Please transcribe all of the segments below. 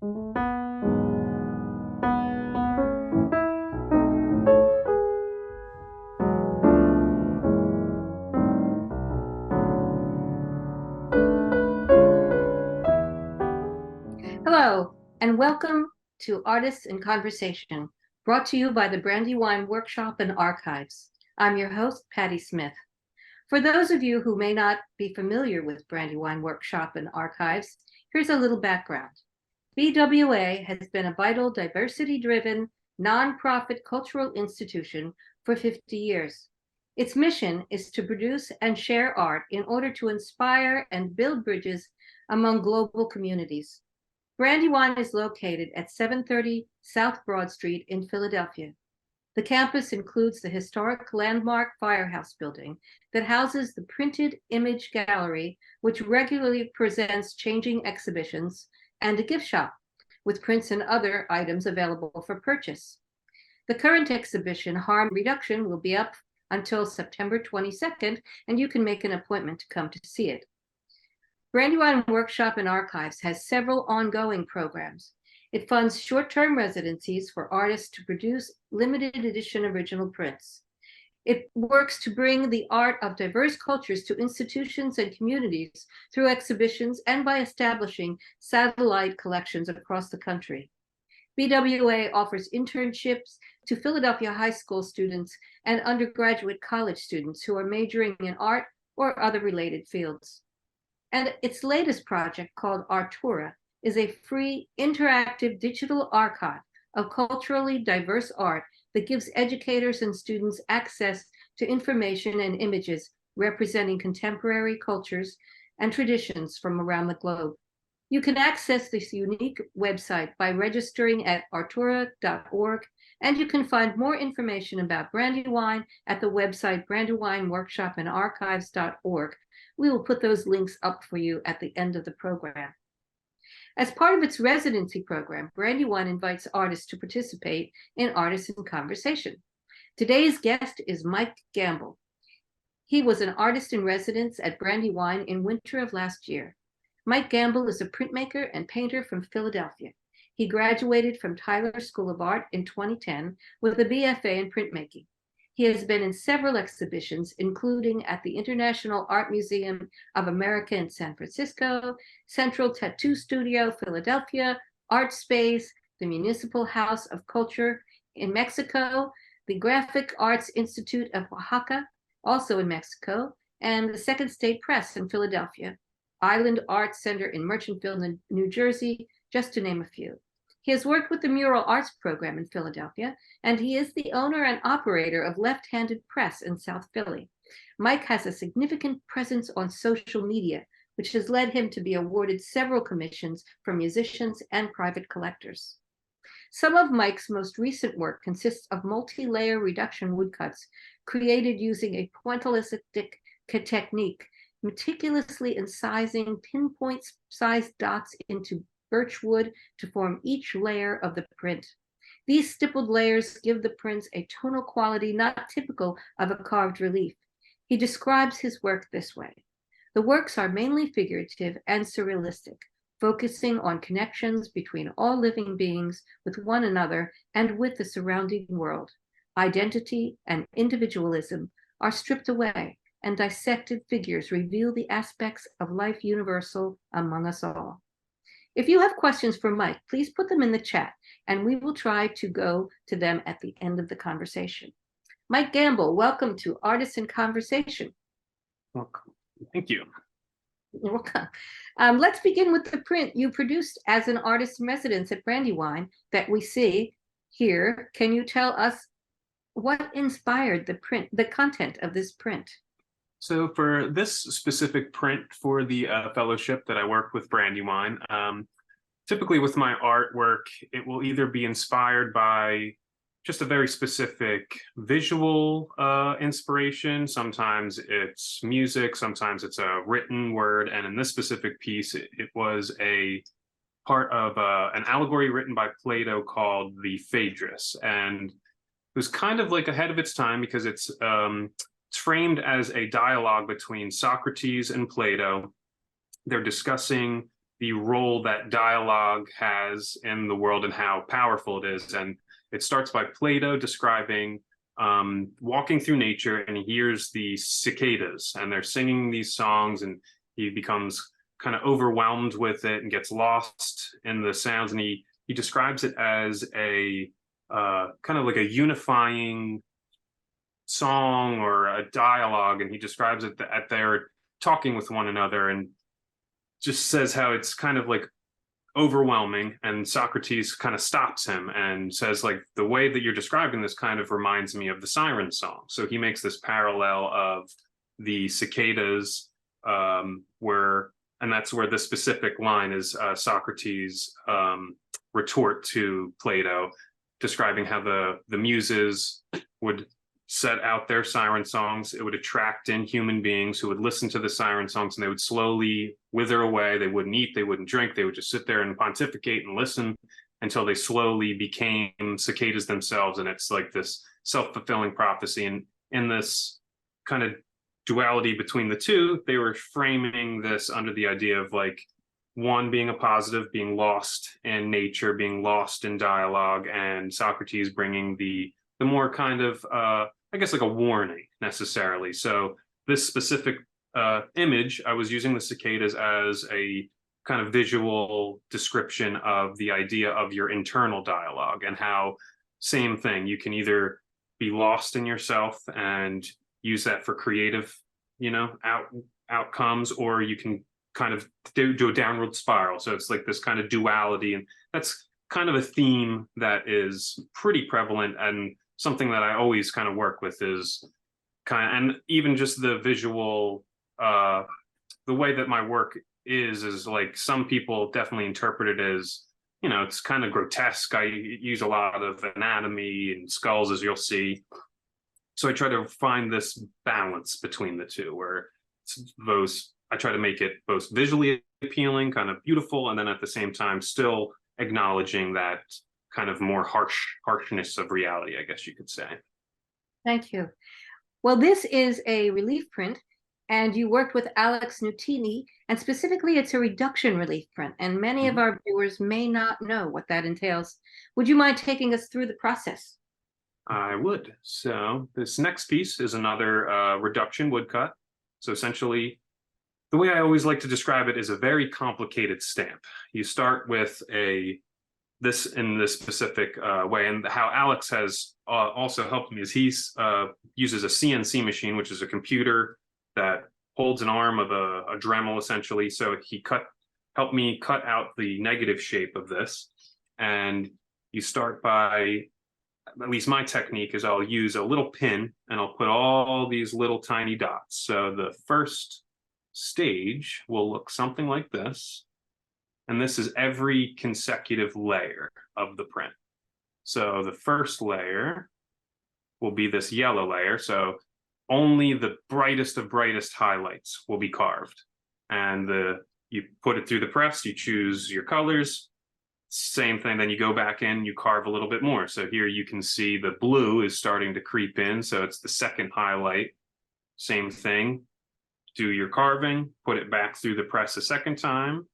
Hello, and welcome to Artists in Conversation, brought to you by the Brandywine Workshop and Archives. I'm your host, Patty Smith. For those of you who may not be familiar with Brandywine Workshop and Archives, here's a little background. BWA has been a vital, diversity-driven, nonprofit cultural institution for 50 years. Its mission is to produce and share art in order to inspire and build bridges among global communities. Brandywine is located at 730 South Broad Street in Philadelphia. The campus includes the historic landmark Firehouse building that houses the Printed Image Gallery, which regularly presents changing exhibitions, and a gift shop with prints and other items available for purchase. The current exhibition, Harm Reduction, will be up until September 22nd, and you can make an appointment to come to see it. Brandywine Workshop and Archives has several ongoing programs. It funds short-term residencies for artists to produce limited edition original prints. It works to bring the art of diverse cultures to institutions and communities through exhibitions and by establishing satellite collections across the country. BWA offers internships to Philadelphia high school students and undergraduate college students who are majoring in art or other related fields. And its latest project, called Artura, is a free interactive digital archive of culturally diverse art that gives educators and students access to information and images representing contemporary cultures and traditions from around the globe. You can access this unique website by registering at artura.org, and you can find more information about Brandywine at the website brandywineworkshopandarchives.org. We will put those links up for you at the end of the program. As part of its residency program, Brandywine invites artists to participate in Artists in Conversation. Today's guest is Mike Gamble. He was an artist in residence at Brandywine in winter of last year. Mike Gamble is a printmaker and painter from Philadelphia. He graduated from Tyler School of Art in 2010 with a BFA in printmaking. He has been in several exhibitions, including at the International Art Museum of America in San Francisco, Central Tattoo Studio, Philadelphia, Art Space, the Municipal House of Culture in Mexico, the Graphic Arts Institute of Oaxaca, also in Mexico, and the Second State Press in Philadelphia, Island Arts Center in Merchantville, New Jersey, just to name a few. He has worked with the Mural Arts program in Philadelphia, and he is the owner and operator of LeftHanded Press in South Philly. Mike has a significant presence on social media, which has led him to be awarded several commissions from musicians and private collectors. Some of Mike's most recent work consists of multi-layer reduction woodcuts created using a pointillistic technique, meticulously incising pinpoint-sized dots into birch wood to form each layer of the print. These stippled layers give the prints a tonal quality not typical of a carved relief. He describes his work this way. The works are mainly figurative and surrealistic, focusing on connections between all living beings with one another and with the surrounding world. Identity and individualism are stripped away, and dissected figures reveal the aspects of life universal among us all. If you have questions for Mike, please put them in the chat, and we will try to go to them at the end of the conversation. Mike Gamble, welcome to Artists in Conversation. Welcome. Thank you. You're welcome. Let's begin with the print you produced as an artist in residence at Brandywine that we see here. Can you tell us what inspired the print, the content of this print? So for this specific print for the fellowship that I work with Brandywine, typically with my artwork, it will either be inspired by just a very specific visual inspiration. Sometimes it's music, sometimes it's a written word. And in this specific piece, it was a part of an allegory written by Plato called the Phaedrus. And it was kind of like ahead of its time because it's framed as a dialogue between Socrates and Plato. They're discussing the role that dialogue has in the world and how powerful it is. And it starts by Plato describing walking through nature, and he hears the cicadas and they're singing these songs, and he becomes kind of overwhelmed with it and gets lost in the sounds. And he describes it as a kind of like a unifying song or a dialogue, and he describes it that they're talking with one another, and just says how it's kind of like overwhelming. And Socrates kind of stops him and says, like, the way that you're describing this kind of reminds me of the siren song. So he makes this parallel of the cicadas, and that's where the specific line is Socrates' retort to Plato, describing how the muses would set out their siren songs. It would attract in human beings who would listen to the siren songs, and they would slowly wither away. They wouldn't eat, they wouldn't drink, they would just sit there and pontificate and listen until they slowly became cicadas themselves. And it's like this self-fulfilling prophecy. And in this kind of duality between the two, they were framing this under the idea of like one being a positive, being lost in nature, being lost in dialogue, and Socrates bringing the more kind of I guess like a warning necessarily. So this specific image, I was using the cicadas as a kind of visual description of the idea of your internal dialogue, and how same thing, you can either be lost in yourself and use that for creative, outcomes, or you can kind of do a downward spiral. So it's like this kind of duality, and that's kind of a theme that is pretty prevalent, and something that I always kind of work with is and even just the visual, the way that my work is like, some people definitely interpret it as, it's kind of grotesque. I use a lot of anatomy and skulls, as you'll see. So I try to find this balance between the two, where I try to make it both visually appealing, kind of beautiful, and then at the same time still acknowledging that kind of more harshness of reality, I guess you could say. Thank you. Well, this is a relief print, and you worked with Alex Nutini, and specifically it's a reduction relief print, and many of our viewers may not know what that entails. Would you mind taking us through the process? I would. So this next piece is another reduction woodcut. So essentially, the way I always like to describe it is a very complicated stamp. You start with this in this specific way, and how Alex has also helped me is he uses a CNC machine, which is a computer that holds an arm of a Dremel essentially. So he helped me cut out the negative shape of this, and you start by, at least my technique is, I'll use a little pin and I'll put all these little tiny dots. So the first stage will look something like this. And this is every consecutive layer of the print. So the first layer will be this yellow layer. So only the brightest of brightest highlights will be carved. And you put it through the press, you choose your colors, same thing, then you go back in, you carve a little bit more. So here you can see the blue is starting to creep in. So it's the second highlight. Same thing, do your carving, put it back through the press a second time,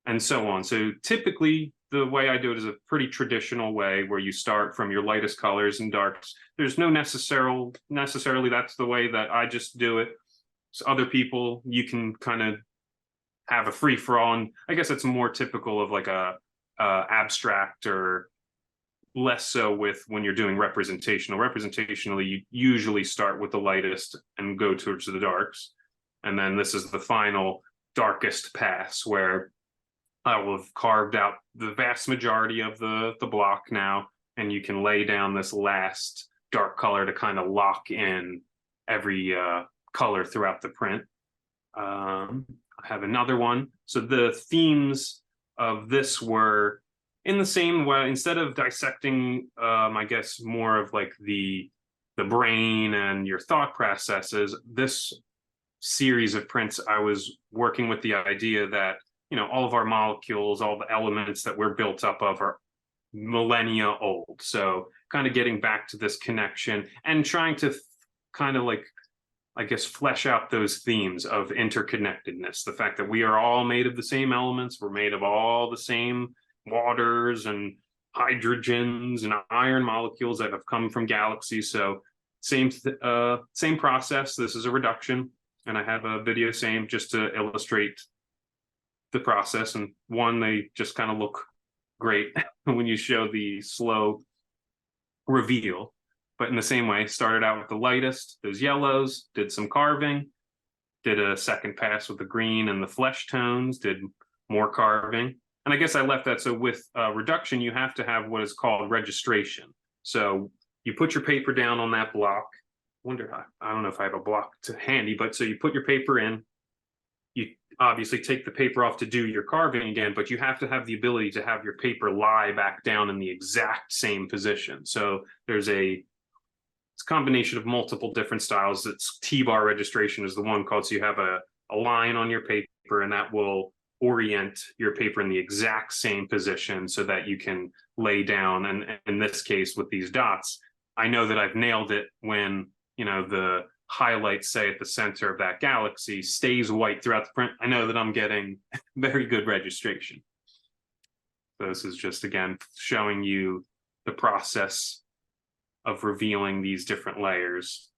and so on. So typically the way I do it is a pretty traditional way, where you start from your lightest colors and darks. There's no necessarily that's the way that I just do it. So other people, you can kind of have a free for all, and I guess it's more typical of like a abstract, or less so with when you're doing representational. Representationally, you usually start with the lightest and go towards the darks, and then this is the final darkest pass, where I will have carved out the vast majority of the block now, and you can lay down this last dark color to kind of lock in every color throughout the print. I have another one. So the themes of this were in the same way. Instead of dissecting, I guess, more of like the brain and your thought processes, this series of prints, I was working with the idea that, all of our molecules, all the elements that we're built up of are millennia old. So kind of getting back to this connection and trying to kind of like I guess, flesh out those themes of interconnectedness. The fact that we are all made of the same elements, we're made of all the same waters and hydrogens and iron molecules that have come from galaxies. So same process. This is a reduction, and I have a video same just to illustrate the process. And one, they just kind of look great when you show the slow reveal. But in the same way, started out with the lightest, those yellows, did some carving, did a second pass with the green and the flesh tones, did more carving. And I guess I left that. So with reduction, you have to have what is called registration. So you put your paper down on that block. I don't know if I have a block to handy, but so you put your paper in, you obviously take the paper off to do your carving again, but you have to have the ability to have your paper lie back down in the exact same position. So there's it's a combination of multiple different styles. It's T-bar registration is the one called. So you have a line on your paper, and that will orient your paper in the exact same position so that you can lay down. And in this case, with these dots, I know that I've nailed it when, the highlight, say at the center of that galaxy, stays white throughout the print. I know that I'm getting very good registration. So this is just, again, showing you the process of revealing these different layers.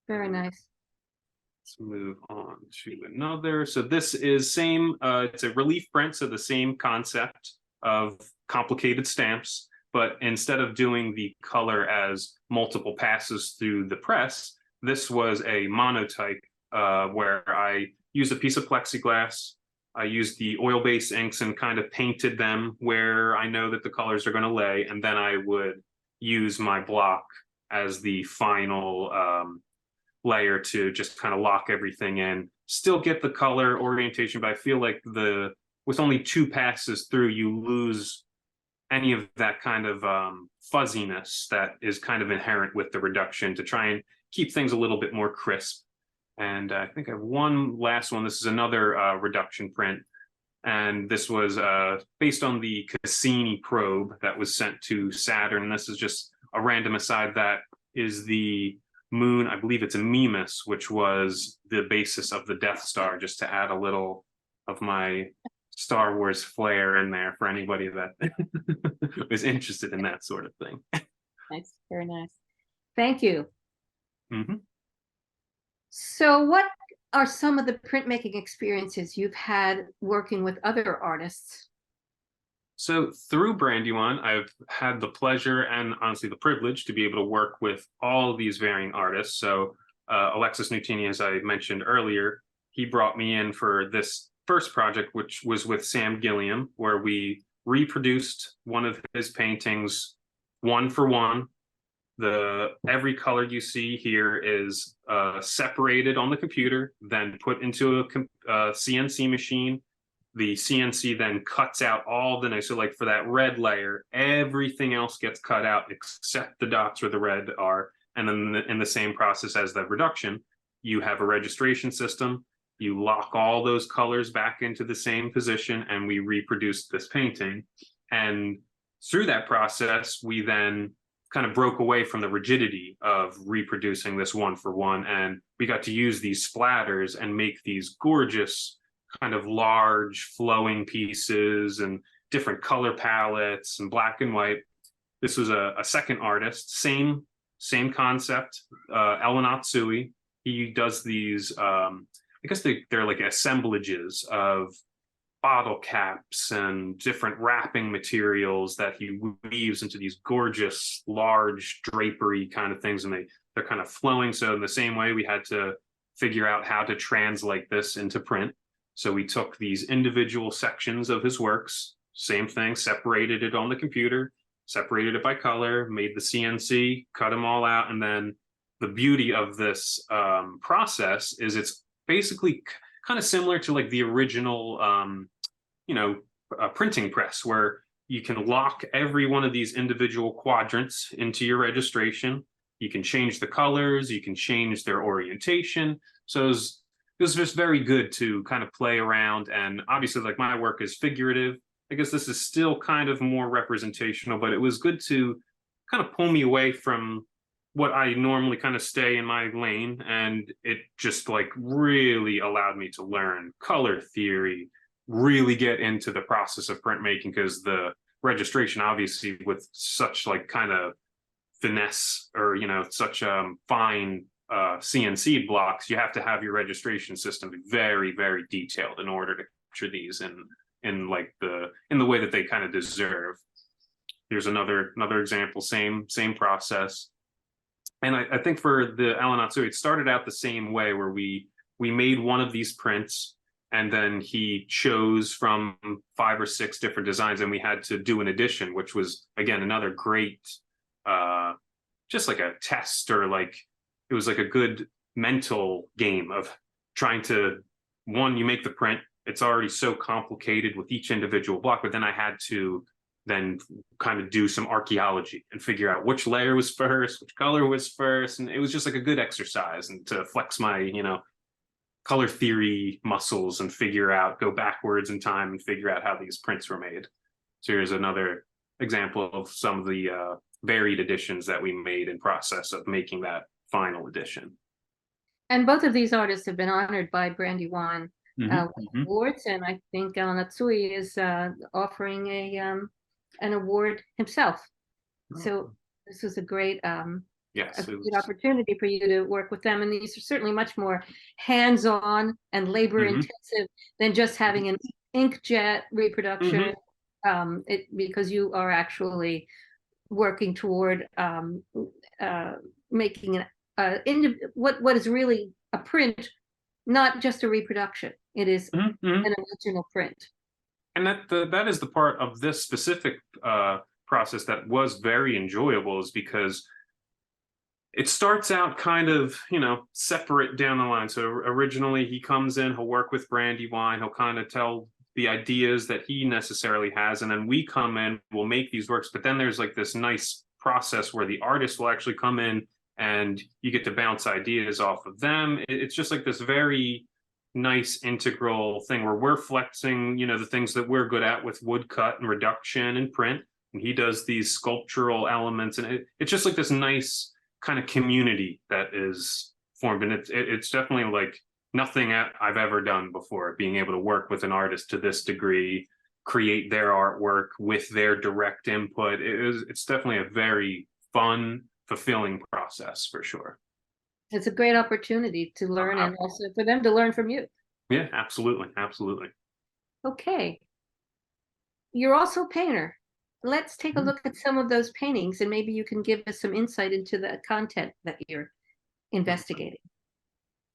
Very nice. Let's move on to another. So this is same, it's a relief print, so the same concept of complicated stamps, but instead of doing the color as multiple passes through the press, this was a monotype where I used a piece of plexiglass. I used the oil-based inks and kind of painted them where I know that the colors are going to lay, and then I would use my block as the final layer to just kind of lock everything in. Still get the color orientation, but I feel like with only 2 passes through, you lose any of that kind of fuzziness that is kind of inherent with the reduction, to try and keep things a little bit more crisp. And I think I have one last one. This is another reduction print. And this was based on the Cassini probe that was sent to Saturn. This is just a random aside. That is the moon, I believe it's a Mimas, which was the basis of the Death Star, just to add a little of my Star Wars flair in there for anybody that was interested in that sort of thing. Nice, very nice. Thank you. Mm-hmm. So what are some of the printmaking experiences you've had working with other artists? So through Brandywine, I've had the pleasure and honestly the privilege to be able to work with all of these varying artists. So Alexis Nutini, as I mentioned earlier, he brought me in for this first project, which was with Sam Gilliam, where we reproduced one of his paintings one for one. Every color you see here is separated on the computer, then put into a CNC machine. The CNC then cuts out all the nice. So like for that red layer, everything else gets cut out except the dots where the red are. And then in the same process as the reduction, you have a registration system. You lock all those colors back into the same position, and we reproduced this painting. And through that process, we then kind of broke away from the rigidity of reproducing this one for one. And we got to use these splatters and make these gorgeous kind of large flowing pieces and different color palettes and black and white. This was a second artist, same concept, Ellen Atsui. He does these, I guess they're like assemblages of bottle caps and different wrapping materials that he weaves into these gorgeous, large drapery kind of things, and they're kind of flowing. So in the same way, we had to figure out how to translate this into print. So we took these individual sections of his works, same thing, separated it on the computer, separated it by color, made the CNC, cut them all out. And then the beauty of this process is it's basically kind of similar to like the original, printing press, where you can lock every one of these individual quadrants into your registration. You can change the colors, you can change their orientation. So it was just very good to kind of play around. And obviously, like, my work is figurative. I guess this is still kind of more representational, but it was good to kind of pull me away from what I normally kind of stay in my lane, and it just like really allowed me to learn color theory, really get into the process of printmaking, because the registration, obviously, with such like kind of finesse, or such fine CNC blocks, you have to have your registration system be very, very detailed in order to capture these in like in the way that they kind of deserve. Here's another example, same process. And I think for the Alan Atsui, it started out the same way, where we made one of these prints, and then he chose from 5 or 6 different designs, and we had to do an edition, which was, again, another great, just like a test, or like, it was like a good mental game of trying to, one, you make the print, it's already so complicated with each individual block, but then I had to then kind of do some archaeology and figure out which layer was first, which color was first. And it was just like a good exercise, and to flex my, color theory muscles, and go backwards in time and figure out how these prints were made. So here's another example of some of the varied editions that we made in process of making that final edition. And both of these artists have been honored by Brandywine awards, and I think Alan Atsui is offering an award himself. So this was a great good opportunity for you to work with them. And these are certainly much more hands-on and labor-intensive than just having an inkjet reproduction, because you are actually working toward making what is really a print, not just a reproduction. It is an original print. And that is the part of this specific process that was very enjoyable, is because it starts out kind of, separate down the line. So originally he comes in, he'll work with Brandywine, he'll kind of tell the ideas that he necessarily has, and then we come in, we'll make these works. But then there's like this nice process where the artist will actually come in, and you get to bounce ideas off of them. It's just like this very nice integral thing where we're flexing, the things that we're good at with woodcut and reduction and print, and he does these sculptural elements, and it's just like this nice kind of community that is formed. And it's definitely like nothing I've ever done before, being able to work with an artist to this degree, create their artwork with their direct input. It's definitely a very fun, fulfilling process, for sure. It's a great opportunity to learn, and also for them to learn from you. Yeah, absolutely. Okay. You're also a painter. Let's take a look at some of those paintings, and maybe you can give us some insight into the content that you're investigating.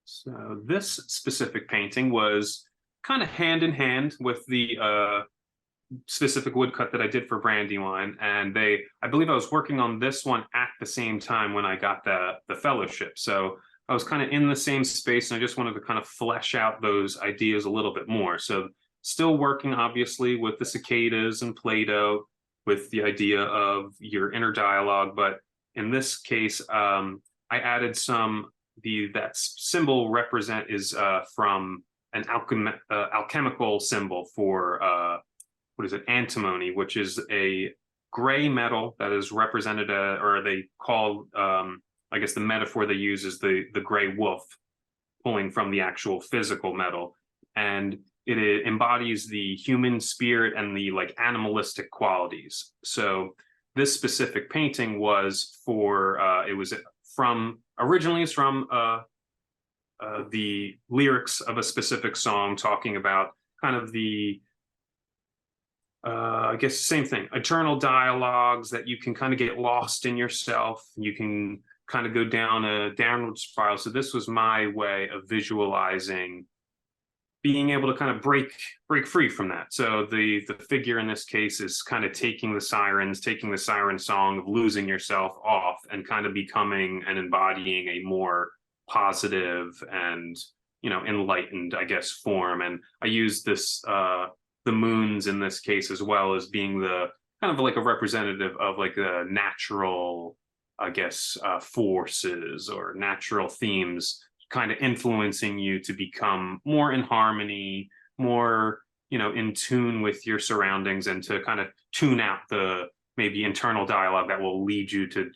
So this specific painting was kind of hand in hand with the specific woodcut that I did for Brandywine, and I believe I was working on this one at the same time when I got the fellowship. So I was kind of in the same space, and I just wanted to kind of flesh out those ideas a little bit more. So still working, obviously, with the cicadas and Play-Doh, with the idea of your inner dialogue, but in this case, I added that symbol is from an alchemical symbol for what is it, antimony, which is a gray metal that is represented, or they call, I guess the metaphor they use is the gray wolf, pulling from the actual physical metal, and it embodies the human spirit and the like animalistic qualities. So this specific painting was originally it's from the lyrics of a specific song, talking about kind of the I guess same thing, eternal dialogues that you can kind of get lost in yourself. You can kind of go down a downward spiral. So this was my way of visualizing being able to kind of break free from that. So the figure in this case is kind of taking the siren song of losing yourself off, and kind of becoming and embodying a more positive and enlightened, I guess, form. And I use this the moons in this case as well as being the kind of like a representative of like the natural, I guess, forces or natural themes, kind of influencing you to become more in harmony, more, in tune with your surroundings, and to kind of tune out the maybe internal dialogue that will lead you to,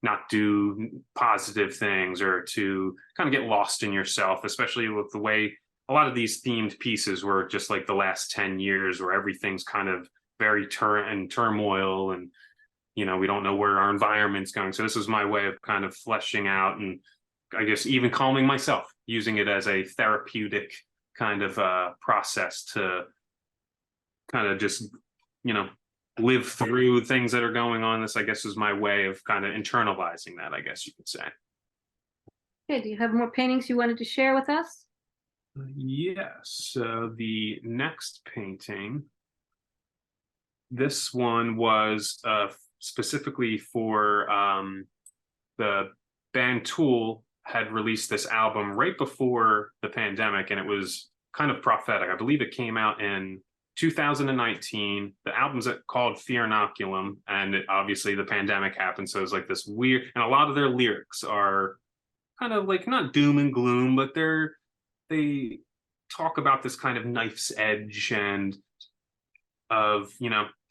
not do positive things or to kind of get lost in yourself, especially with the way a lot of these themed pieces were just like the last 10 years where everything's kind of very in turmoil, and we don't know where our environment's going. So this is my way of kind of fleshing out, and I guess even calming myself, using it as a therapeutic kind of process to kind of just live through things that are going on. This, I guess, is my way of kind of internalizing that, I guess you could say. Okay, do you have more paintings you wanted to share with us? Yes. So the next painting, this one was specifically for the band Tool had released this album right before the pandemic, and it was kind of prophetic. I believe it came out in 2019. The album's called Fear Inoculum, and obviously the pandemic happened, so it's like this weird, and a lot of their lyrics are kind of like not doom and gloom, but they talk about this kind of knife's edge and of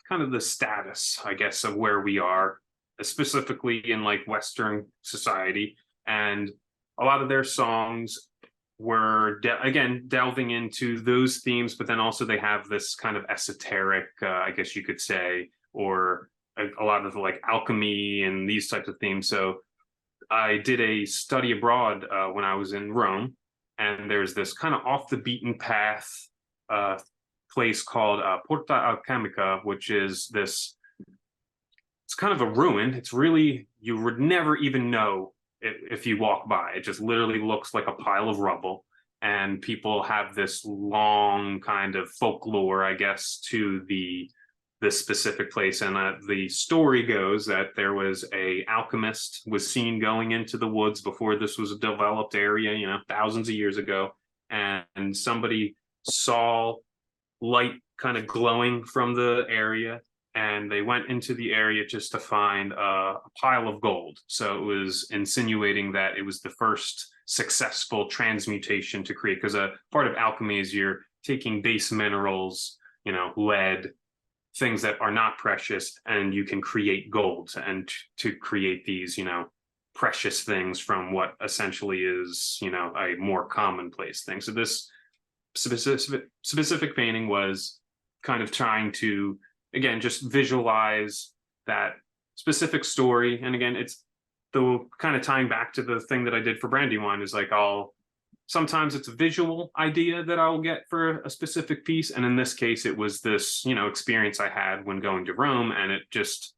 kind of the status, I guess, of where we are, specifically in like Western society. And a lot of their songs were again delving into those themes, but then also they have this kind of esoteric, I guess you could say, or a lot of like alchemy and these types of themes. So I did a study abroad when I was in Rome, and there's this kind of off the beaten path place called Porta Alchemica, which is this, it's kind of a ruin. It's really, you would never even know if you walk by. It just literally looks like a pile of rubble, and people have this long kind of folklore, I guess, to this specific place. And the story goes that there was a alchemist was seen going into the woods before this was a developed area, thousands of years ago, and somebody saw light kind of glowing from the area, and they went into the area just to find a pile of gold. So it was insinuating that it was the first successful transmutation to create, because a part of alchemy is you're taking base minerals, lead, things that are not precious, and you can create gold and to create these, precious things from what essentially is, a more commonplace thing. So this specific painting was kind of trying to, again, just visualize that specific story. And again, it's the kind of tying back to the thing that I did for Brandywine, is like sometimes it's a visual idea that I'll get for a specific piece. And in this case, it was this, experience I had when going to Rome, and it just,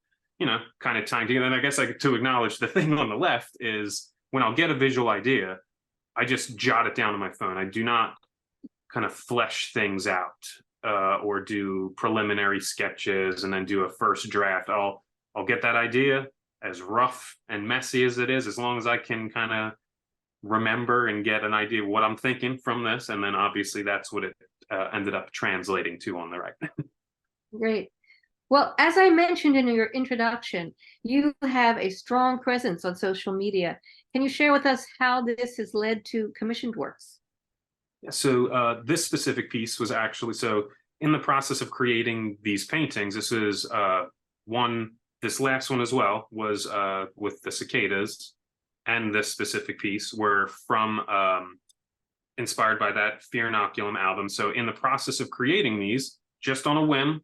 kind of tying together. And I guess to acknowledge the thing on the left is when I'll get a visual idea, I just jot it down on my phone. I do not kind of flesh things out or do preliminary sketches and then do a first draft. I'll get that idea, as rough and messy as it is, as long as I can kind of remember and get an idea of what I'm thinking from this. And then obviously that's what it ended up translating to on the right. Great. Well, as I mentioned in your introduction, you have a strong presence on social media. Can you share with us how this has led to commissioned works? So this specific piece was actually, so in the process of creating these paintings, this is this last one as well was with the cicadas, and this specific piece were from inspired by that Fear Inoculum album. So in the process of creating these, just on a whim,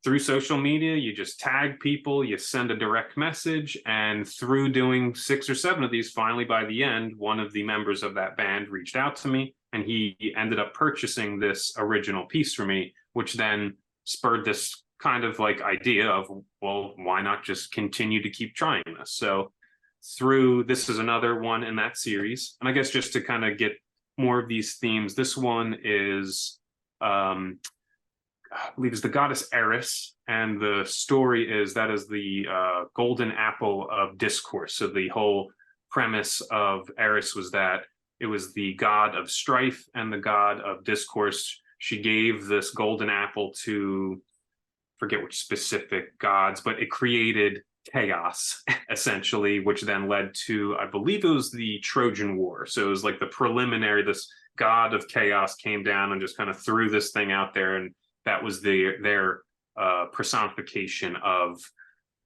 through social media, you just tag people, you send a direct message, and through doing 6 or 7 of these, finally by the end, one of the members of that band reached out to me, and he ended up purchasing this original piece for me, which then spurred this kind of like idea of, well, why not just continue to keep trying this? So this is another one in that series. And I guess just to kind of get more of these themes, this one is, I believe is the goddess Eris, and the story is that is the golden apple of discourse. So the whole premise of Eris was that it was the god of strife and the god of discourse. She gave this golden apple to, forget which specific gods, but it created chaos, essentially, which then led to, I believe it was the Trojan War. So it was like the preliminary, this god of chaos came down and just kind of threw this thing out there, and that was their personification of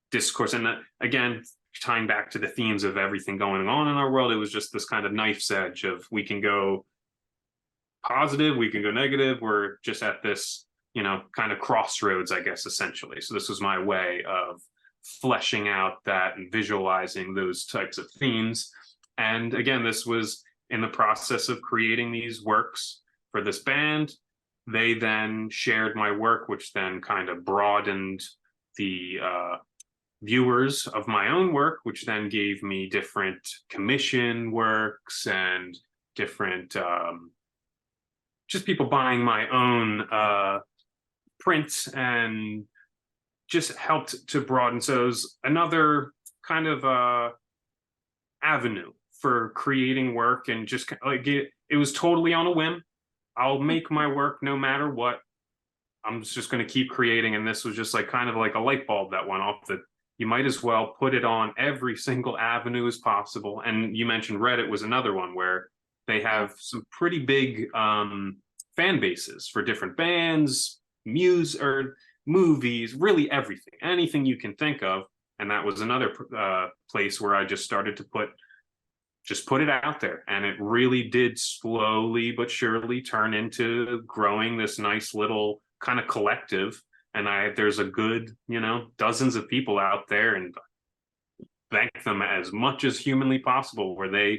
discourse. And that, again, tying back to the themes of everything going on in our world. It was just this kind of knife's edge of, we can go positive, we can go negative. We're just at this, kind of crossroads, I guess, essentially. So this was my way of fleshing out that and visualizing those types of themes. And again, this was in the process of creating these works for this band. They then shared my work, which then kind of broadened the viewers of my own work, which then gave me different commission works and different just people buying my own prints, and just helped to broaden. So it was another kind of avenue for creating work, and just like it was totally on a whim. I'll make my work no matter what. I'm just going to keep creating. And this was just like kind of like a light bulb that went off, that you might as well put it on every single avenue as possible. And you mentioned Reddit was another one where they have some pretty big fan bases for different bands, or movies, really everything, anything you can think of. And that was another place where I just started to put it out there. And it really did slowly but surely turn into growing this nice little kind of collective. And there's a good, dozens of people out there, and thank them as much as humanly possible, where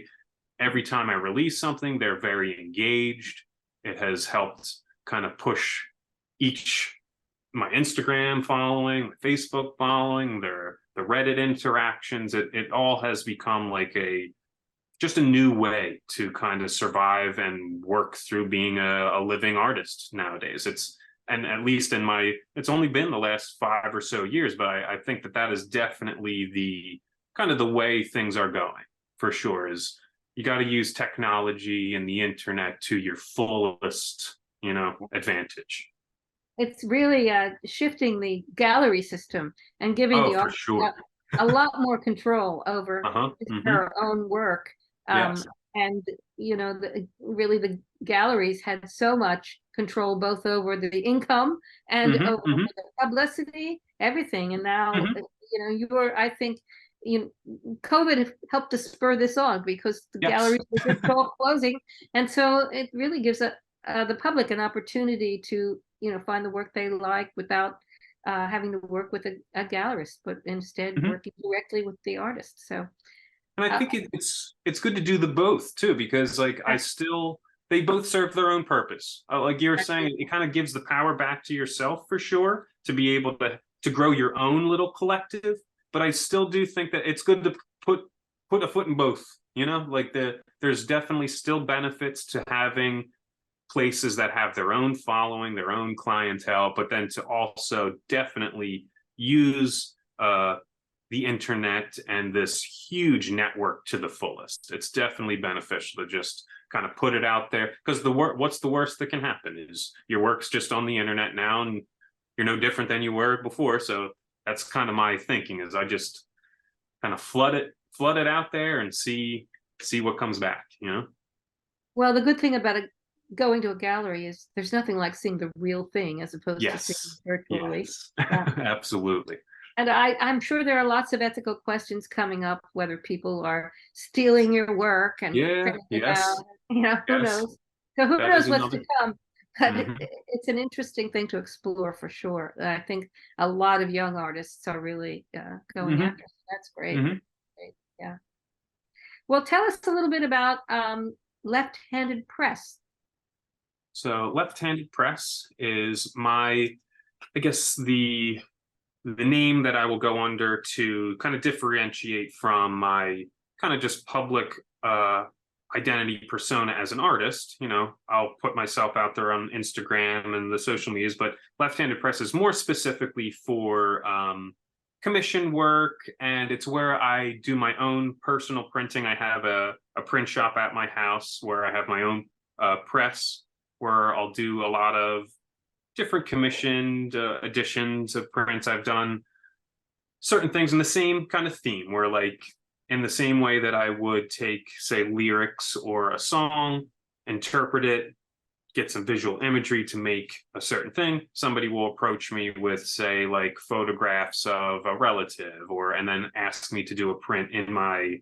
every time I release something, they're very engaged. It has helped kind of push my Instagram following, my Facebook following, the Reddit interactions. It all has become like just a new way to kind of survive and work through being a living artist nowadays. And at least it's only been the last 5 or so years, but I think that is definitely the kind of the way things are going, for sure. Is you got to use technology and the internet to your fullest, advantage. It's really shifting the gallery system and giving the artist a lot more control over their own work. Yes. And really the galleries had so much control both over the income and over the publicity, everything. And now I think COVID helped to spur this on, because the galleries were just all closing, and so it really gives the public an opportunity to find the work they like without having to work with a gallerist, but instead working directly with the artist. So. And I think it's good to do the both too, because they both serve their own purpose. Like you were saying, it kind of gives the power back to yourself, for sure, to be able to grow your own little collective. But I still do think that it's good to put a foot in both. Like there's definitely still benefits to having places that have their own following, their own clientele, but then to also definitely use the internet and this huge network to the fullest. It's definitely beneficial to just kind of put it out there, because what's the worst that can happen is your work's just on the internet now, and you're no different than you were before. So that's kind of my thinking, is I just kind of flood it out there and see what comes back. Well, the good thing about going to a gallery is there's nothing like seeing the real thing as opposed to seeing virtually. Yes. Absolutely. And I'm sure there are lots of ethical questions coming up, whether people are stealing your work and who knows. So who knows what's to come. But it's an interesting thing to explore, for sure. I think a lot of young artists are really going after. So that's great. Great. Yeah. Well, tell us a little bit about LeftHanded Press. So LeftHanded Press is I guess the name that I will go under to kind of differentiate from my kind of just public identity persona as an artist. I'll put myself out there on Instagram and the social medias, but LeftHanded Press is more specifically for commission work, and it's where I do my own personal printing. I have a print shop at my house where I have my own press, where I'll do a lot of different commissioned editions of prints. I've done certain things in the same kind of theme, where like in the same way that I would take, say, lyrics or a song, interpret it, get some visual imagery to make a certain thing. Somebody will approach me with, say, like photographs of a relative, and then ask me to do a print in my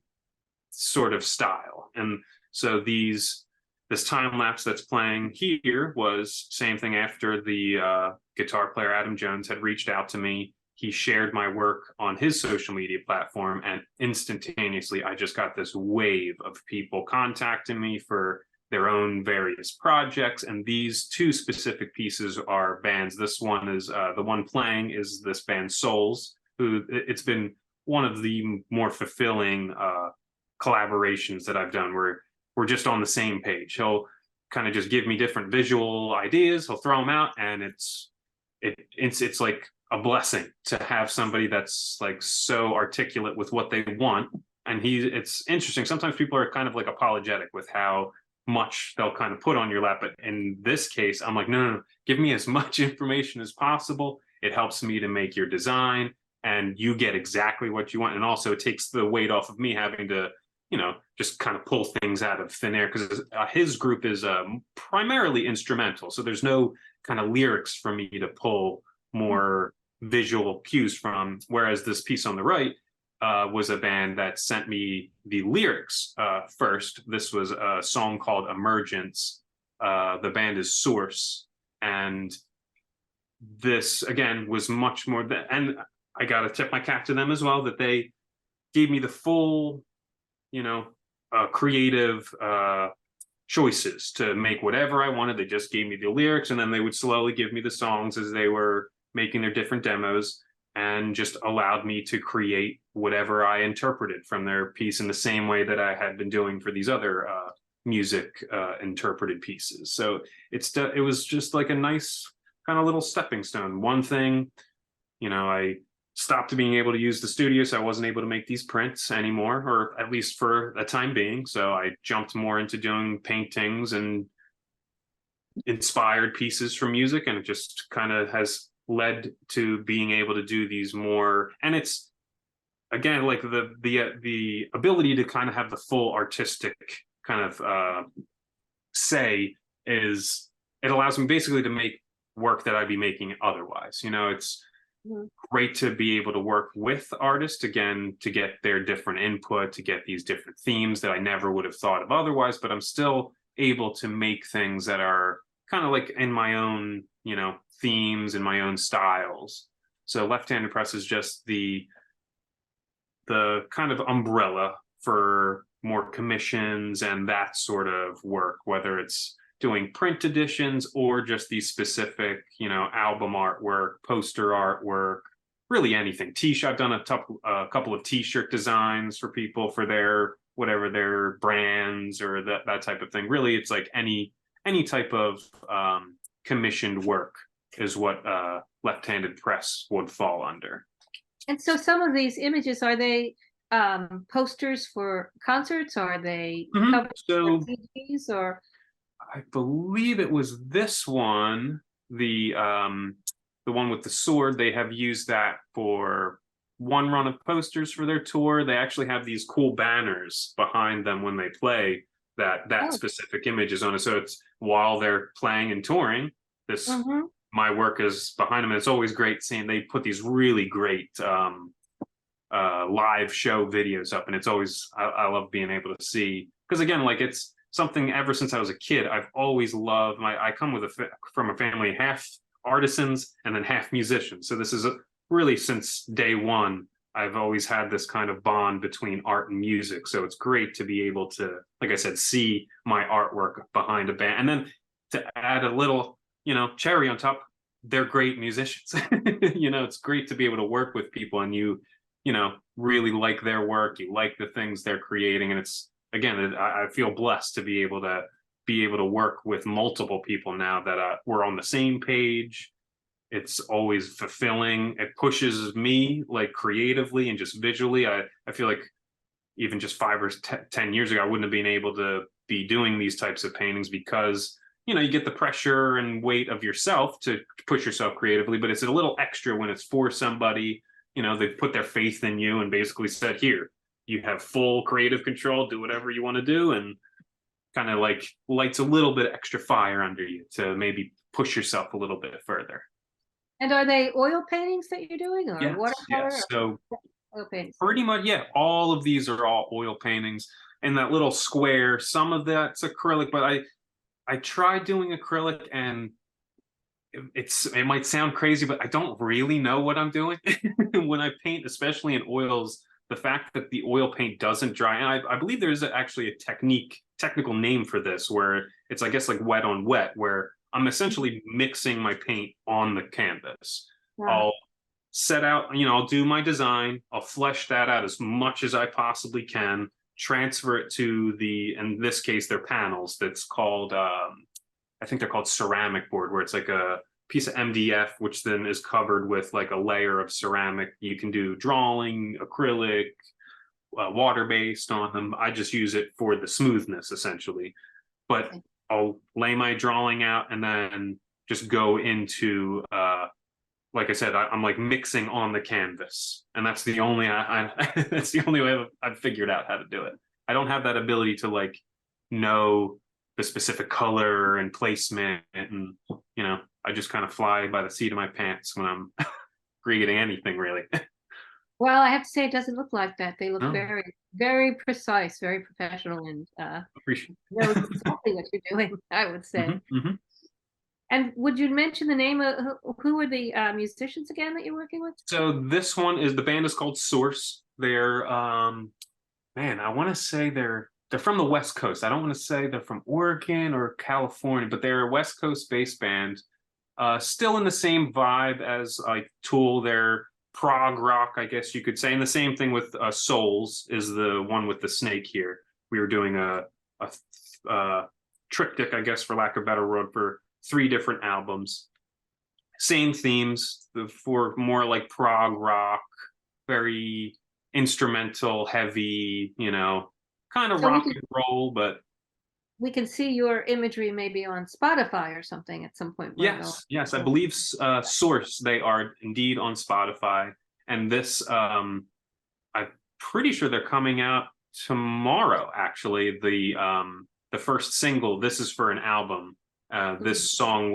sort of style. And so this time lapse that's playing here was same thing. After the guitar player Adam Jones had reached out to me, he shared my work on his social media platform, and instantaneously I just got this wave of people contacting me for their own various projects. And these two specific pieces are bands. This one is the one playing is this band Souls, who it's been one of the more fulfilling collaborations that I've done, where we're just on the same page. He'll kind of just give me different visual ideas, he'll throw them out, and it's like a blessing to have somebody that's like so articulate with what they want. And it's interesting, sometimes people are kind of like apologetic with how much they'll kind of put on your lap, but in this case I'm like, no, give me as much information as possible. It helps me to make your design, and you get exactly what you want. And also it takes the weight off of me having to, just kind of pull things out of thin air, because his group is primarily instrumental, so there's no kind of lyrics for me to pull more visual cues from. Whereas this piece on the right was a band that sent me the lyrics first. This was a song called Emergence. The band is Source, and this again was much more and I gotta tip my cap to them as well, that they gave me the full creative choices to make whatever I wanted. They just gave me the lyrics, and then they would slowly give me the songs as they were making their different demos, and just allowed me to create whatever I interpreted from their piece, in the same way that I had been doing for these other music interpreted pieces. So it was just like a nice kind of little stepping stone. One thing, I stopped being able to use the studio, so I wasn't able to make these prints anymore, or at least for the time being. So I jumped more into doing paintings and inspired pieces from music, and it just kind of has led to being able to do these more. And it's again like the ability to kind of have the full artistic kind of say is, it allows me basically to make work that I'd be making otherwise. It's great to be able to work with artists again, to get their different input, to get these different themes that I never would have thought of otherwise, but I'm still able to make things that are kind of like in my own, themes and my own styles. So Left-Handed Press is just the kind of umbrella for more commissions and that sort of work, whether it's doing print editions or just these specific, album artwork, poster artwork, really anything. I've done a couple of t-shirt designs for people for whatever their brands or that type of thing. Really, it's like any type of commissioned work is what Left-Handed Press would fall under. And so some of these images, are they posters for concerts? Are they covers for CDs, or? I believe it was this one, the one with the sword. They have used that for one run of posters for their tour. They actually have these cool banners behind them when they play that specific image is on it. So it's while they're playing and touring, this my work is behind them. And it's always great seeing they put these really great live show videos up, and it's always I love being able to see, because again, like, it's something ever since I was a kid I've always loved. I come from a family half artisans and then half musicians, so this is really since day one I've always had this kind of bond between art and music. So it's great to be able to, like I said, see my artwork behind a band, and then to add a little cherry on top, they're great musicians. It's great to be able to work with people and you really like their work, you like the things they're creating. And it's, again, I feel blessed to be able to work with multiple people now that we're on the same page. It's always fulfilling. It pushes me, like, creatively and just visually. I feel like even just 5 or 10 years ago, I wouldn't have been able to be doing these types of paintings, because you get the pressure and weight of yourself to push yourself creatively, but it's a little extra when it's for somebody. They put their faith in you and basically said, here, you have full creative control, do whatever you want to do. And kind of like lights a little bit extra fire under you to maybe push yourself a little bit further. And are they oil paintings that you're doing, or Yes, watercolor? yes. So Oil paintings. pretty much, yeah, all of these are all oil paintings. And that little square, some of that's acrylic, but I tried doing acrylic, and it might sound crazy, but I don't really know what I'm doing when I paint, especially in oils. The fact that the oil paint doesn't dry, and I believe there's actually a technical name for this, where it's, I guess, like wet on wet, where I'm essentially mixing my paint on the canvas. Wow. I'll set out, you know, I'll do my design, I'll flesh that out as much as I possibly can, transfer it to in this case, they're panels. That's called, I think they're called ceramic board, where it's like a piece of MDF, which then is covered with like a layer of ceramic. You can do drawing, acrylic, water-based on them. I just use it for the smoothness, essentially. But I'll lay my drawing out and then just go into, like I said, I'm like mixing on the canvas, and that's the only that's the only way I've figured out how to do it. I don't have that ability to like know the specific color and placement, and you know, I just kind of fly by the seat of my pants when I'm creating anything, really. Well, I have to say, it doesn't look like that. They look No, very, very precise, very professional, and appreciate know exactly what you're doing, I would say. it. And would you mention the name of who are the musicians again that you're working with? So this one is, the band is called Source. They're man, I want to say they're from the West Coast. I don't want to say they're from Oregon or California, but they're a West Coast based band. Still in the same vibe as like Tool. They're prog rock, I guess you could say. And the same thing with Souls is the one with the snake here. We were doing a triptych, I guess, for lack of a better word, for 3 different albums. Same themes, for more like prog rock, very instrumental, heavy, you know, kind of So rock and roll, but we can see your imagery maybe on Spotify or something at some point. yes, I believe Source, they are indeed on Spotify. And this, I'm pretty sure they're coming out tomorrow, actually. The first single, this is for an album. This song,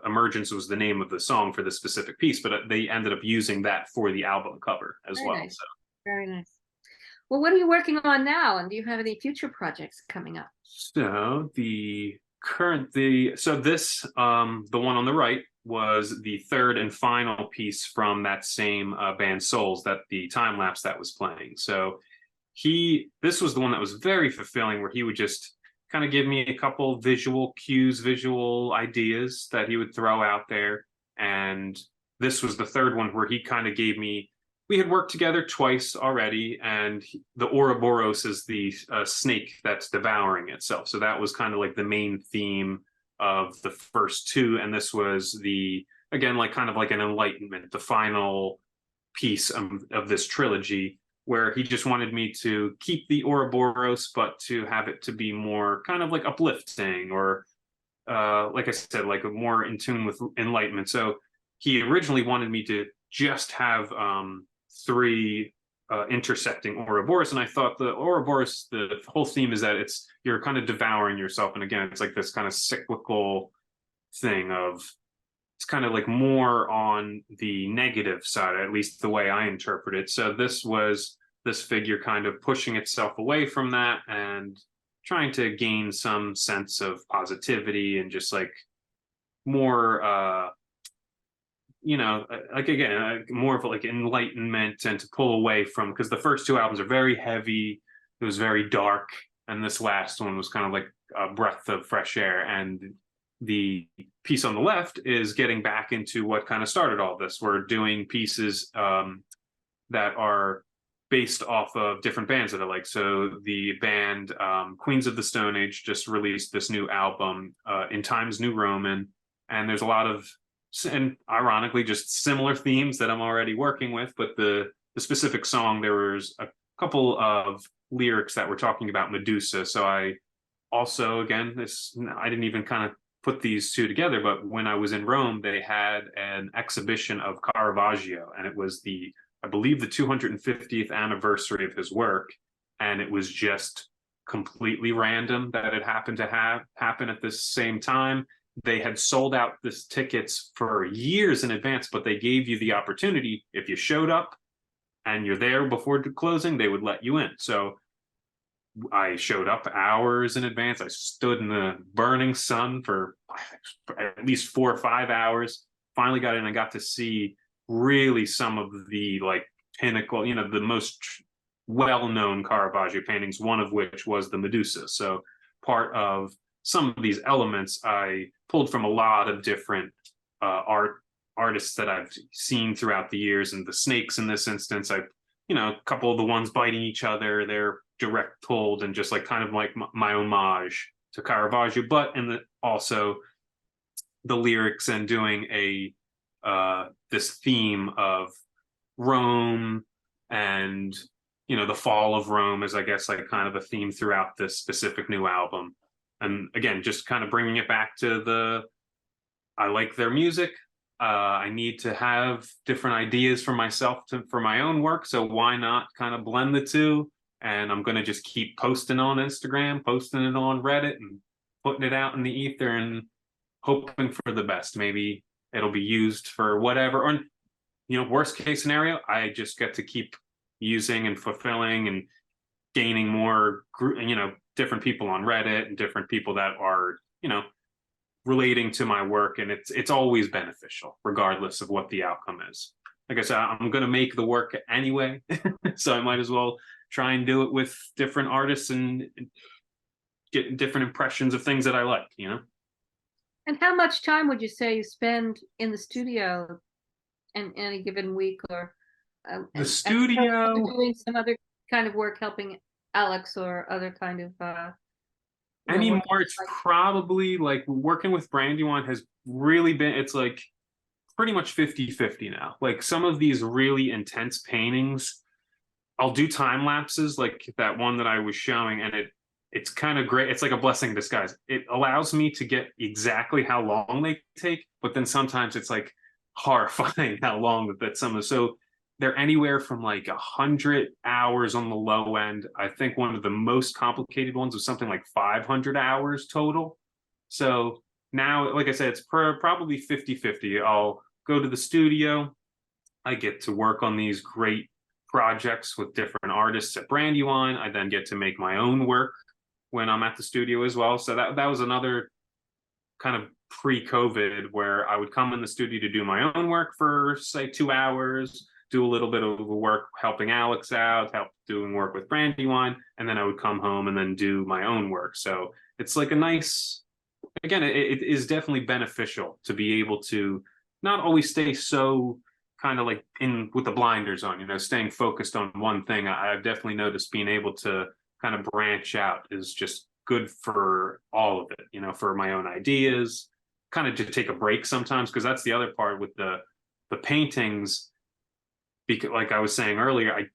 Emergence was the name of the song for this specific piece, but they ended up using that for the album cover as Very well. nice. So Very nice. Well, what are you working on now, and do you have any future projects coming up? So so this, the one on the right, was the third and final piece from that same band Souls, that the time lapse that was playing. So this was the one that was very fulfilling, where he would just kind of give me a couple visual cues, visual ideas that he would throw out there. And this was the third one where he kind of gave me, we had worked together twice already, and the Ouroboros is the snake that's devouring itself. So that was kind of like the main theme of the first 2. And this was again, like kind of like an enlightenment, the final piece of this trilogy, where he just wanted me to keep the Ouroboros, but to have it to be more kind of like uplifting, or like I said, like more in tune with enlightenment. So he originally wanted me to just have 3 intersecting Ouroboros, and I thought the Ouroboros, the whole theme is that you're kind of devouring yourself, and again, it's like this kind of cyclical thing of, it's kind of like more on the negative side, at least the way I interpret it. So this was this figure kind of pushing itself away from that and trying to gain some sense of positivity and just like more you know, like again, more of like enlightenment, and to pull away from, because the first 2 albums are very heavy, it was very dark, and this last one was kind of like a breath of fresh air. And the piece on the left is getting back into what kind of started all this. We're doing pieces that are based off of different bands that I like. So the band Queens of the Stone Age just released this new album, In Times New Roman, and there's a lot of, and ironically, just similar themes that I'm already working with. But the specific song, there was a couple of lyrics that were talking about Medusa. So I also, again, I didn't even kind of put these 2 together, but when I was in Rome, they had an exhibition of Caravaggio, and it was I believe the 250th anniversary of his work, and it was just completely random that it happened to happen at the same time. They had sold out this tickets for years in advance, but they gave you the opportunity, if you showed up and you're there before the closing, they would let you in. So I showed up hours in advance. I stood in the burning sun for at least 4 or 5 hours. Finally got in and got to see really some of the like pinnacle, the most well-known Caravaggio paintings, one of which was the Medusa. So part of some of these elements I pulled from a lot of different artists that I've seen throughout the years, and the snakes in this instance, a couple of the ones biting each other, they're direct pulled and just like kind of like my homage to Caravaggio, but also the lyrics and doing this theme of Rome and the fall of Rome is, I guess, like kind of a theme throughout this specific new album. And again, just kind of bringing it back to I like their music. I need to have different ideas for myself for my own work. So why not kind of blend the two? And I'm going to just keep posting on Instagram, posting it on Reddit, and putting it out in the ether and hoping for the best. Maybe it'll be used for whatever. Or, worst case scenario, I just get to keep using and fulfilling and gaining more, different people on Reddit and different people that are, relating to my work. And it's always beneficial, regardless of what the outcome is. Like I said, I'm going to make the work anyway. So I might as well try and do it with different artists and get different impressions of things that I like, And how much time would you say you spend in the studio in any given week, or the studio doing some other kind of work, helping Alex or other kind of anymore? It's probably like working with Brandywine has really been, it's like pretty much 50-50 now. Like some of these really intense paintings, I'll do time lapses, like that one that I was showing, and it's kind of great. It's like a blessing in disguise. It allows me to get exactly how long they take, but then sometimes it's like horrifying how long that some of, so they're anywhere from like 100 hours on the low end. I think one of the most complicated ones was something like 500 hours total. So now, like I said, it's probably 50-50. I'll go to the studio. I get to work on these great projects with different artists at Brandywine. I then get to make my own work when I'm at the studio as well. So that was another kind of pre-COVID where I would come in the studio to do my own work for say 2 hours, do a little bit of work helping Alex out, doing work with Brandywine, and then I would come home and then do my own work. So it's like a nice, again, it is definitely beneficial to be able to not always stay so kind of like in with the blinders on, staying focused on one thing. I've definitely noticed being able to kind of branch out is just good for all of it, for my own ideas, kind of to take a break sometimes, because that's the other part with the paintings. Because like I was saying earlier,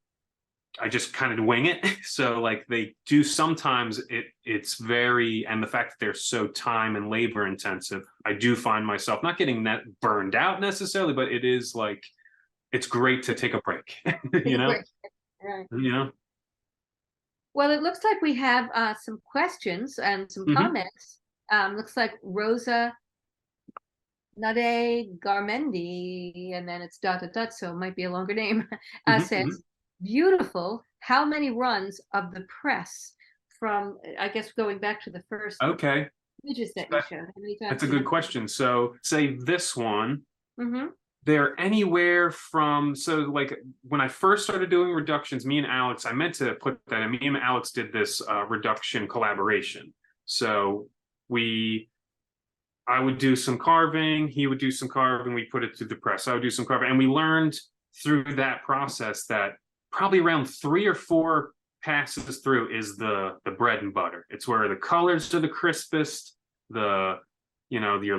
I just kind of wing it. So like they do sometimes it's very, and the fact that they're so time and labor intensive, I do find myself not getting that burned out necessarily, but it is like, it's great to take a break, Right. Well, it looks like we have some questions and some comments. Looks like Rosa Nade Garmendi, and then it's ... so it might be a longer name, says, beautiful. How many runs of the press from, I guess, going back to the first images that you showed? That's a good question. So say this one, they're anywhere from, so like when I first started doing reductions, me and Alex, I meant to put that in, me and Alex did this reduction collaboration. So I would do some carving, he would do some carving, we put it through the press. I would do some carving, and we learned through that process that probably around 3 or 4 passes through is the bread and butter. It's where the colors are the crispest, your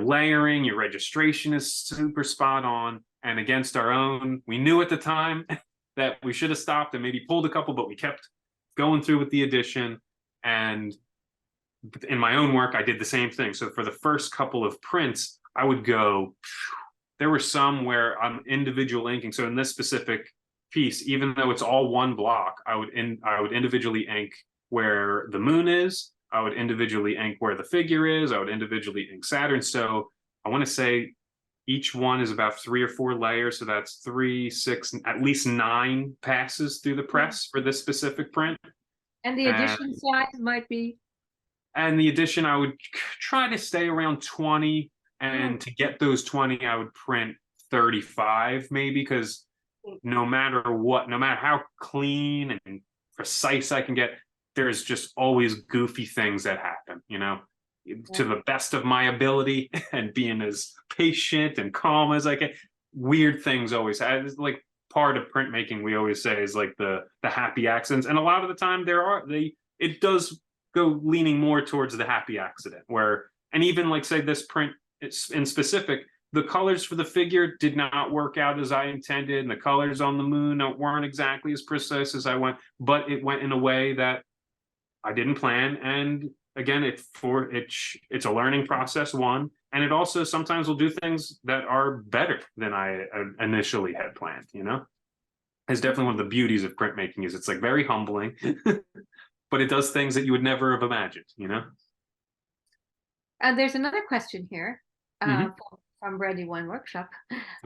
layering, your registration is super spot on. And against our own, we knew at the time that we should have stopped and maybe pulled a couple, but we kept going through with the addition. And in my own work, I did the same thing. So for the first couple of prints, I would go, there were some where I'm individual inking. So in this specific piece, even though it's all one block, I would individually ink where the moon is. I would individually ink where the figure is. I would individually ink Saturn. So I want to say each one is about 3 or 4 layers. So that's 3, 6, at least 9 passes through the press for this specific print. And the edition size might be? And the edition, I would try to stay around 20. And to get those 20, I would print 35 maybe, because no matter what, no matter how clean and precise I can get, there's just always goofy things that happen, to the best of my ability and being as patient and calm as I can. Weird things always happen. Like part of printmaking, we always say, is like the happy accidents. And a lot of the time it does go leaning more towards the happy accident and even like say this print in specific, the colors for the figure did not work out as I intended, and the colors on the moon weren't exactly as precise as I went, but it went in a way that I didn't plan. And again, it's a learning process, one, and it also sometimes will do things that are better than I initially had planned. It's definitely one of the beauties of printmaking is it's like very humbling, but it does things that you would never have imagined. There's another question here. From Brandywine Workshop.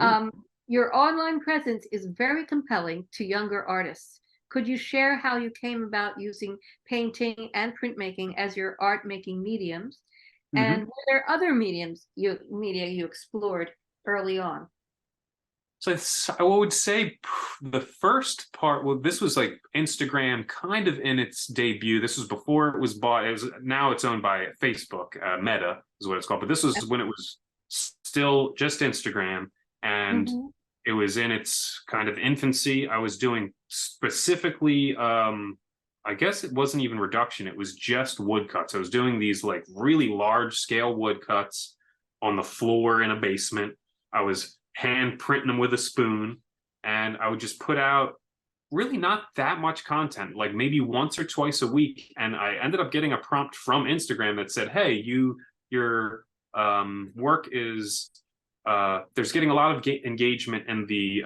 Mm-hmm. Your online presence is very compelling to younger artists. Could you share how you came about using painting and printmaking as your art making mediums? And were there other media you explored early on? So I would say the first part, well, this was like Instagram kind of in its debut. This was before it was bought. Now it's owned by Facebook. Meta is what it's called. But this was when it was still just Instagram, and it was in its kind of infancy. I was doing specifically, I guess it wasn't even reduction. It was just woodcuts. I was doing these like really large scale woodcuts on the floor in a basement. I was hand printing them with a spoon, and I would just put out really not that much content, like maybe once or twice a week. And I ended up getting a prompt from Instagram that said, hey, your work is there's getting a lot of engagement in the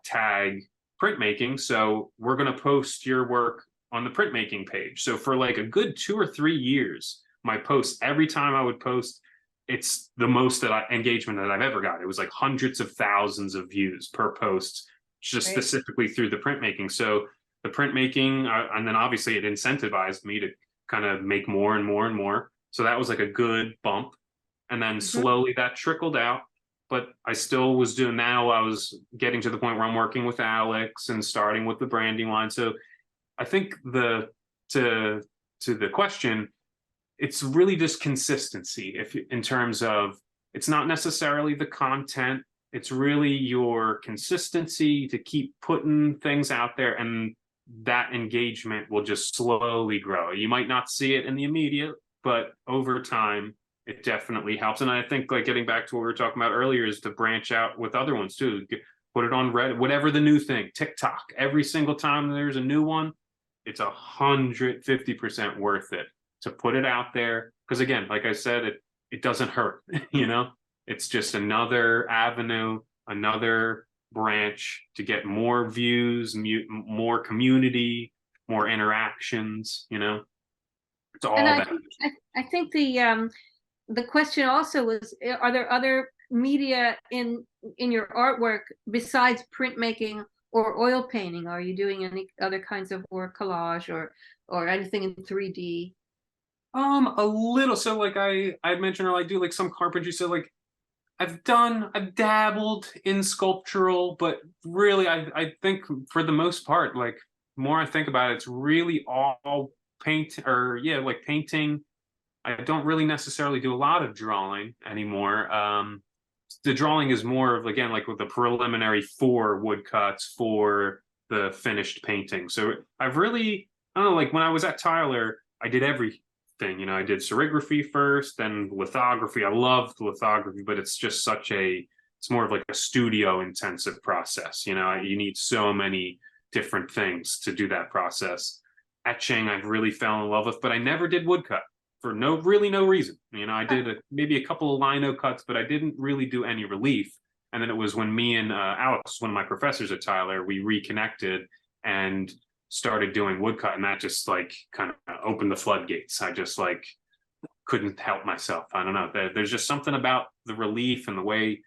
tag printmaking, so we're going to post your work on the printmaking page. So for like a good 2 or 3 years, my posts, every time I would post, it's the most engagement that I've ever got. It was like hundreds of thousands of views per post, just specifically through the printmaking. So the printmaking, and then obviously it incentivized me to kind of make more and more and more. So that was like a good bump. And then slowly that trickled out. But I still was doing, now I was getting to the point where I'm working with Alex and starting with the Brandywine. So I think to the question, it's really just consistency. In terms of, it's not necessarily the content, it's really your consistency to keep putting things out there, and that engagement will just slowly grow. You might not see it in the immediate, but over time, it definitely helps. And I think, like, getting back to what we were talking about earlier, is to branch out with other ones too. Put it on Reddit, whatever the new thing, TikTok. Every single time there's a new one, it's 150% worth it to put it out there. Because again, like I said, it doesn't hurt, It's just another avenue, another branch to get more views, more community, more interactions, It's all that. I think the question also was, are there other media in your artwork besides printmaking or oil painting? Are you doing any other kinds of work, collage or anything in 3D? A little. So like I mentioned, or I do like some carpentry. So like I've dabbled in sculptural, but really I think for the most part, like more I think about it, it's really all like painting. I don't really necessarily do a lot of drawing anymore. The drawing is more of, again, like with the preliminary for woodcuts for the finished painting. So I've really, I don't know, like when I was at Tyler, I did everything. I did serigraphy first, then lithography. I loved lithography, but it's just it's more of like a studio intensive process. You need so many different things to do that process. Etching, I've really fell in love with, but I never did woodcut for no reason. I did maybe a couple of lino cuts, but I didn't really do any relief. And then it was when me and Alex, one of my professors at Tyler, we reconnected and started doing woodcut, and that just like kind of opened the floodgates. I just like couldn't help myself. I don't know. There's just something about the relief and the way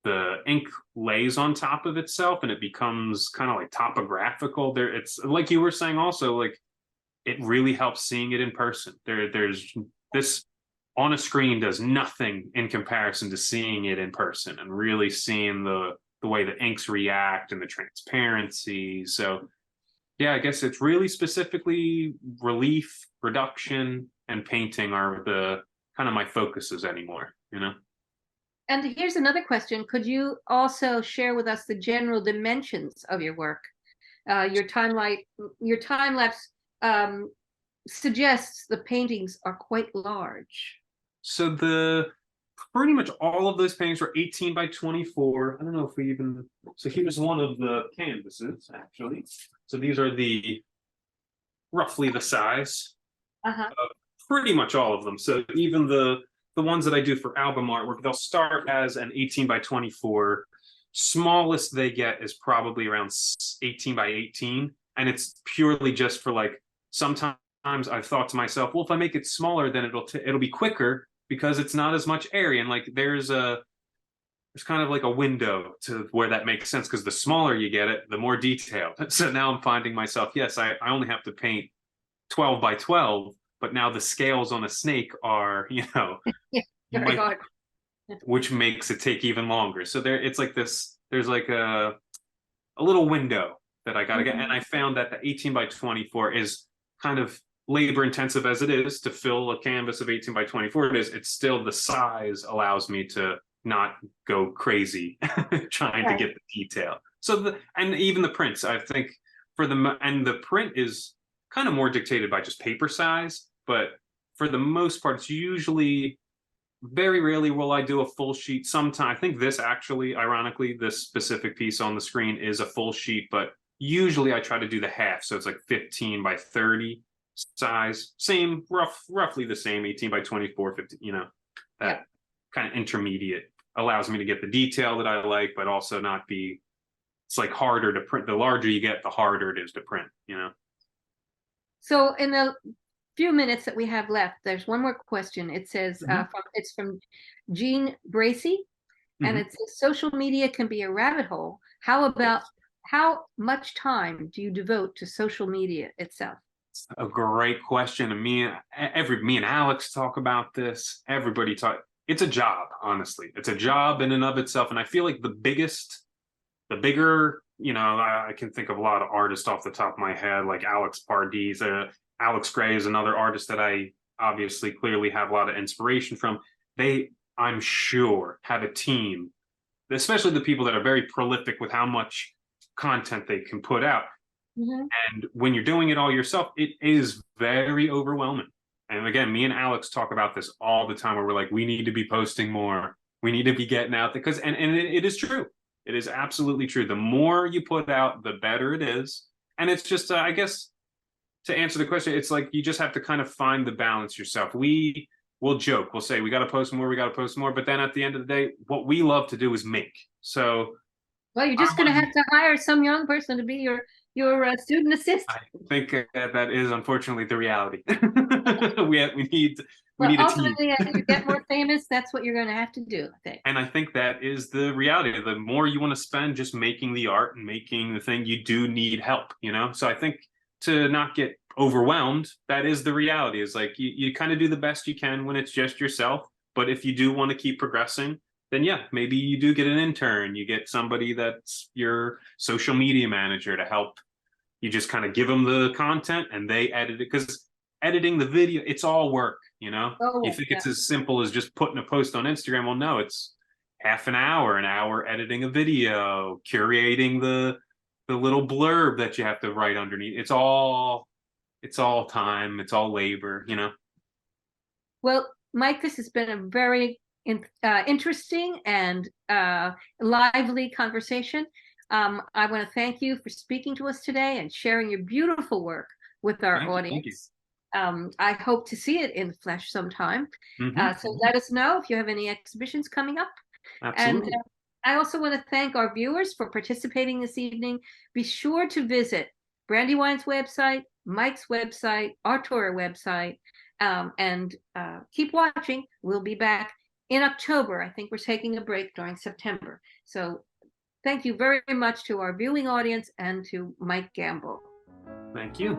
the ink lays on top of itself, and it becomes kind of like topographical. There, it's like you were saying also, like it really helps seeing it in person. There's this on a screen does nothing in comparison to seeing it in person and really seeing the way the inks react and the transparency. So yeah, I guess it's really specifically relief, reduction, and painting are the kind of my focuses anymore, you know? And here's another question. Could you also share with us the general dimensions of your work? Your time lapse suggests the paintings are quite large. So pretty much all of those paintings were 18 by 24. I don't know if we even, so here's one of the canvases actually. So these are roughly the size of pretty much all of them. So even the ones that I do for album artwork, they'll start as an 18 by 24. Smallest they get is probably around 18 by 18. And it's purely just for like, sometimes I've thought to myself, well, if I make it smaller, then it'll be quicker because it's not as much area. And like there's kind of like a window to where that makes sense, because the smaller you get it, the more detailed. So now I'm finding myself, yes, I only have to paint 12 by 12, but now the scales on a snake are, which makes it take even longer. So it's like there's like a little window that I gotta get. And I found that the 18 by 24 is kind of labor intensive as it is to fill a canvas of 18 by 24. It's still, the size allows me to not go crazy trying to get the detail. So and even the prints, I think and the print is kind of more dictated by just paper size, but for the most part, it's usually, very rarely will I do a full sheet. Sometimes, I think this actually, ironically, this specific piece on the screen is a full sheet, but usually I try to do the half. So it's like 15 by 30 size, same, roughly the same, 18 by 24, 50, that kind of intermediate allows me to get the detail that I like, but also not be, it's like harder to print. The larger you get, the harder it is to print, So in the few minutes that we have left, there's one more question. It says, it's from Jean Bracy, and it says, social media can be a rabbit hole. How much time do you devote to social media itself? A great question. And me and Alex talk about this. Everybody talk. It's a job, honestly. It's a job in and of itself. And I feel like the bigger, I can think of a lot of artists off the top of my head, like Alex Pardee. Alex Gray is another artist that I obviously clearly have a lot of inspiration from. They, I'm sure, have a team, especially the people that are very prolific with how much content they can put out. And when you're doing it all yourself, it is very overwhelming. And again, me and Alex talk about this all the time, where we're like, we need to be posting more. We need to be getting out there, because, and it is true. It is absolutely true. The more you put out, the better it is. And it's just, I guess, to answer the question, it's like you just have to kind of find the balance yourself. We will joke, we'll say, we got to post more. But then at the end of the day, what we love to do is make. So, well, you're just going to have to hire some young person to be your student assistant. I think that is unfortunately the reality. we need ultimately, as you get more famous, that's what you're going to have to do, I think. And I think that is the reality. The more you want to spend just making the art and making the thing, you do need help, So I think to not get overwhelmed, that is the reality. Is like you kind of do the best you can when it's just yourself. But if you do want to keep progressing, then yeah, maybe you do get an intern. You get somebody that's your social media manager to help. You just kind of give them the content and they edit it, because editing the video, it's all work, you think it's as simple as just putting a post on Instagram. Well, no, it's half an hour editing a video, curating the little blurb that you have to write underneath. It's all time, it's all labor, Well, Mike, this has been a very interesting and lively conversation. I want to thank you for speaking to us today and sharing your beautiful work with our audience. I hope to see it in the flesh sometime. So let us know if you have any exhibitions coming up. Absolutely. And I also want to thank our viewers for participating this evening. Be sure to visit Brandywine's website, Mike's website, Artura website, and keep watching. We'll be back in October. I think we're taking a break during September. So thank you very much to our viewing audience and to Mike Gamble. Thank you.